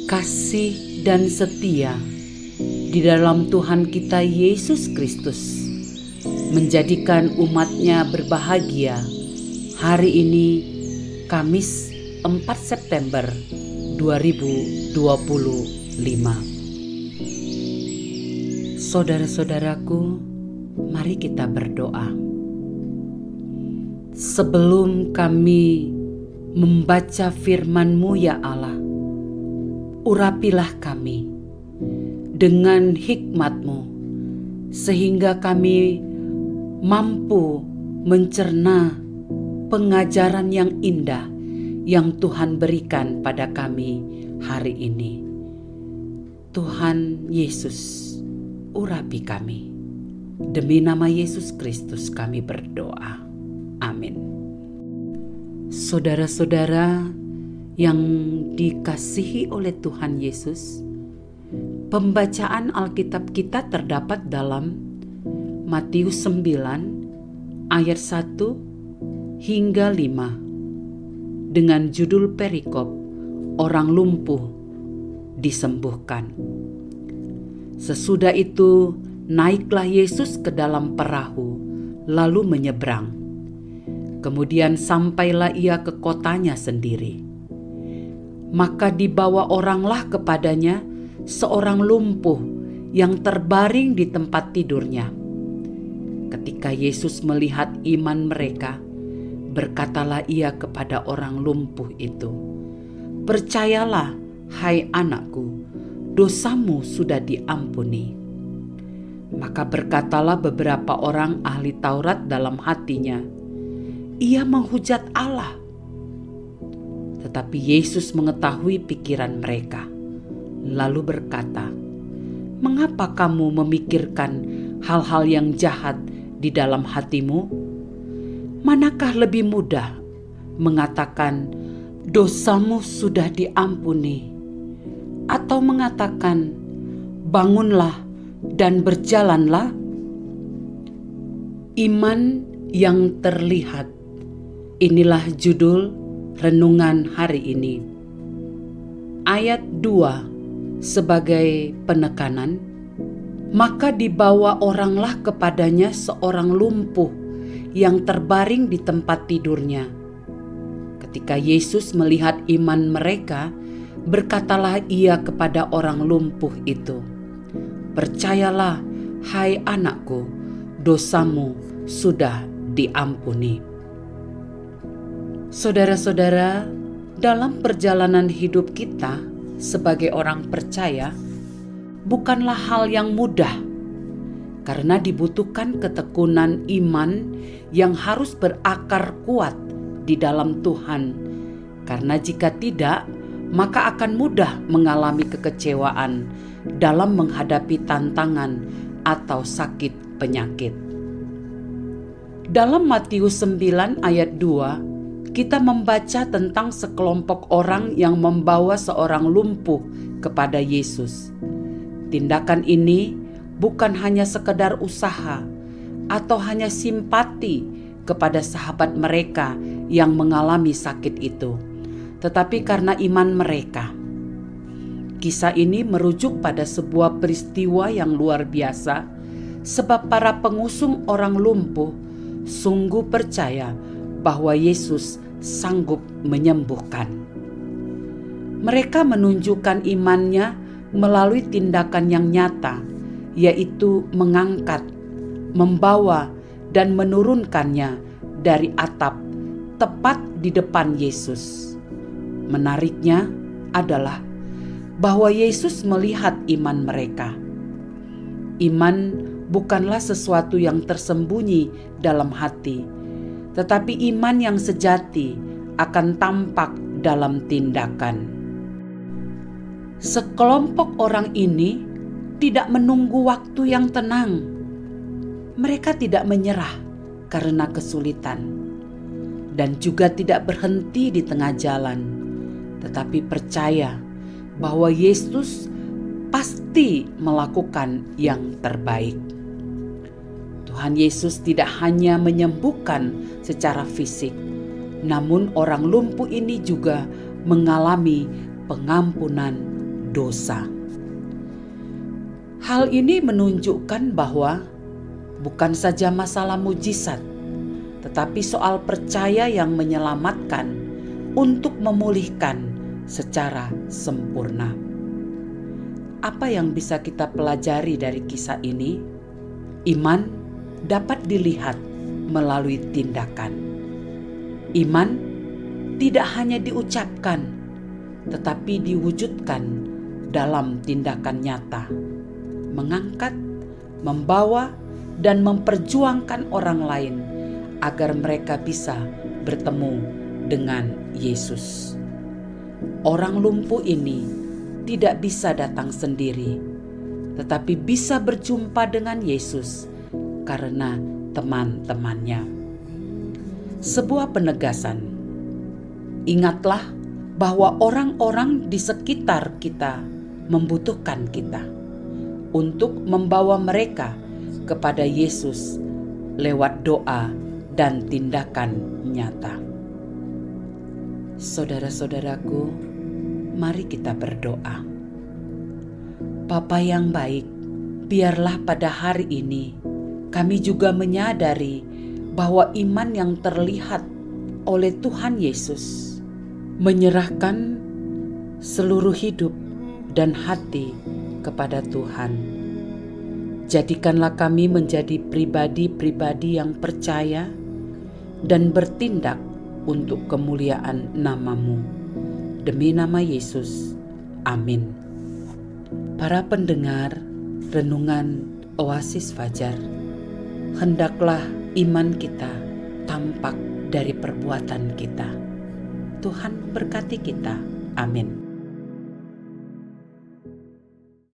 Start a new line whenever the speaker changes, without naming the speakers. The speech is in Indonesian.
kasih dan setia di dalam Tuhan kita Yesus Kristus menjadikan umatnya berbahagia hari ini, Kamis 4 September 2025. Saudara-saudaraku, mari kita berdoa. Sebelum kami membaca firman-Mu ya Allah, urapilah kami dengan hikmat-Mu sehingga kami mampu mencerna pengajaran yang indah yang Tuhan berikan pada kami hari ini. Tuhan Yesus, urapi kami. Demi nama Yesus Kristus kami berdoa. Amin. Saudara-saudara yang dikasihi oleh Tuhan Yesus, pembacaan Alkitab kita terdapat dalam Matius 9 ayat 1 hingga 5 dengan judul perikop orang lumpuh disembuhkan. Sesudah itu naiklah Yesus ke dalam perahu lalu menyeberang. Kemudian sampailah ia ke kotanya sendiri. Maka dibawa oranglah kepadanya seorang lumpuh yang terbaring di tempat tidurnya. Ketika Yesus melihat iman mereka, berkatalah ia kepada orang lumpuh itu, "Percayalah, hai anakku, dosamu sudah diampuni." Maka berkatalah beberapa orang ahli Taurat dalam hatinya, "Ia menghujat Allah." Tetapi Yesus mengetahui pikiran mereka, lalu berkata, "Mengapa kamu memikirkan hal-hal yang jahat di dalam hatimu? Manakah lebih mudah mengatakan, 'Dosamu sudah diampuni,' atau mengatakan, 'Bangunlah dan berjalanlah'?" Iman yang terlihat, inilah judul renungan hari ini. Ayat 2 sebagai penekanan, maka dibawa oranglah kepadanya seorang lumpuh yang terbaring di tempat tidurnya. Ketika Yesus melihat iman mereka, berkatalah ia kepada orang lumpuh itu, "Percayalah, hai anakku, dosamu sudah diampuni." Saudara-saudara, dalam perjalanan hidup kita sebagai orang percaya, bukanlah hal yang mudah, karena dibutuhkan ketekunan iman yang harus berakar kuat di dalam Tuhan. Karena jika tidak, maka akan mudah mengalami kekecewaan dalam menghadapi tantangan atau sakit penyakit. Dalam Matius 9 ayat 2, kita membaca tentang sekelompok orang yang membawa seorang lumpuh kepada Yesus. Tindakan ini bukan hanya sekedar usaha atau hanya simpati kepada sahabat mereka yang mengalami sakit itu, tetapi karena iman mereka. Kisah ini merujuk pada sebuah peristiwa yang luar biasa, sebab para pengusung orang lumpuh sungguh percaya bahwa Yesus sanggup menyembuhkan. Mereka menunjukkan imannya melalui tindakan yang nyata, yaitu mengangkat, membawa, dan menurunkannya dari atap tepat di depan Yesus. Menariknya adalah bahwa Yesus melihat iman mereka. Iman bukanlah sesuatu yang tersembunyi dalam hati, tetapi iman yang sejati akan tampak dalam tindakan. Sekelompok orang ini tidak menunggu waktu yang tenang. Mereka tidak menyerah karena kesulitan, dan juga tidak berhenti di tengah jalan, tetapi percaya bahwa Yesus pasti melakukan yang terbaik. Tuhan Yesus tidak hanya menyembuhkan secara fisik, namun orang lumpuh ini juga mengalami pengampunan dosa. Hal ini menunjukkan bahwa bukan saja masalah mujizat, tetapi soal percaya yang menyelamatkan untuk memulihkan secara sempurna. Apa yang bisa kita pelajari dari kisah ini? Iman dapat dilihat melalui tindakan. Iman tidak hanya diucapkan, tetapi diwujudkan dalam tindakan nyata. Mengangkat, membawa, dan memperjuangkan orang lain agar mereka bisa bertemu dengan Yesus. Orang lumpuh ini tidak bisa datang sendiri, tetapi bisa berjumpa dengan Yesus karena teman-temannya. Sebuah penegasan. Ingatlah bahwa orang-orang di sekitar kita membutuhkan kita untuk membawa mereka kepada Yesus lewat doa dan tindakan nyata. Saudara-saudaraku, mari kita berdoa. Bapa yang baik, biarlah pada hari ini kami juga menyadari bahwa iman yang terlihat oleh Tuhan Yesus menyerahkan seluruh hidup dan hati kepada Tuhan. Jadikanlah kami menjadi pribadi-pribadi yang percaya dan bertindak untuk kemuliaan nama-Mu. Demi nama Yesus, amin. Para pendengar renungan Oasis Fajar, hendaklah iman kita tampak dari perbuatan kita. Tuhan berkati kita. Amin.